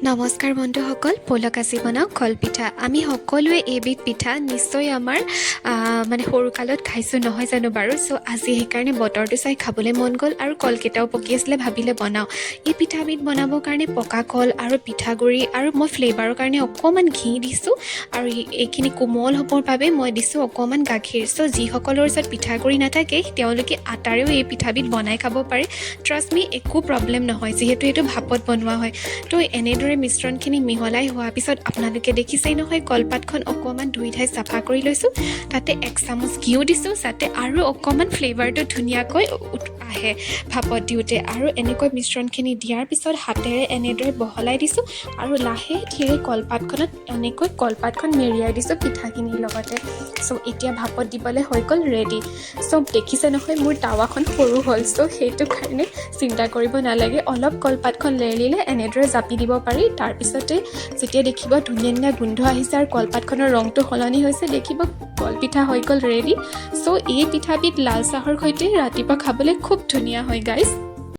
নমস্কাৰ বন্ধুসকল, পলক আজি বনাওঁ কলপিঠা। আমি সকলোৱে এবিধ পিঠা নিশ্চয় আমাৰ সৰুকালত খাইছোঁ নহয় জানো বাৰু। আজি সেইকাৰণে বতৰটো চাই খাবলৈ মন গ'ল আৰু কলকেইটাও পকি আছিলে, ভাবিলে বনাওঁ। এই পিঠাবিধ বনাবৰ কাৰণে পকা কল আৰু পিঠাগুড়ি আৰু মই ফ্লেভাৰৰ কাৰণে অকণমান ঘি দিছোঁ আৰু এইখিনি কোমল হ'বৰ বাবে মই দিছোঁ অকণমান গাখীৰ। যিসকলৰ ওচৰত পিঠাগুড়ি নাথাকে তেওঁলোকে আটাৰেও এই পিঠাবিধ বনাই খাব পাৰে। ট্ৰাষ্ট মি, একো প্ৰব্লেম নহয় যিহেতু এইটো ভাপত বনোৱা হয়। এনেদৰে মিশ্ৰণখিনি মিহলাই হোৱাৰ পিছত আপোনালোকে দেখিছেই নহয়, কলপাতখন অকণমান ধুই ধাই চাফা কৰি লৈছোঁ। তাতে 1 চামুচ ঘিউ দিছোঁ যাতে আৰু অকণমান ফ্লেভাৰটো ধুনীয়াকৈ আহে ভাপত দিওঁতে। আৰু এনেকৈ মিশ্ৰণখিনি দিয়াৰ পিছত হাতেৰে এনেদৰে বহলাই দিছোঁ আৰু লাহে ধীৰে কলপাতখনত এনেকৈ কলপাতখন মেৰিয়াই দিছোঁ পিঠাখিনিৰ লগতে। এতিয়া ভাপত দিবলৈ হৈ গ'ল ৰেডি। দেখিছে নহয়, মোৰ টাৱাখন সৰু হ'ল, সেইটো কাৰণে চিন্তা কৰিব নালাগে। অলপ কলপাতখন লেৰেলিলে এনেদৰে জাপি দিব পাৰি। তাৰপিছতে যেতিয়া দেখিব ধুনীয়া ধুনীয়া গোন্ধ আহিছে আৰু কলপাতখনৰ ৰংটো সলনি হৈছে, দেখিব কলপিঠা হৈ গ'ল ৰেডি। এই পিঠাবিধ লাল চাহৰ সৈতে ৰাতিপুৱা খাবলৈ খুব ধুনীয়া হয় গাইজ।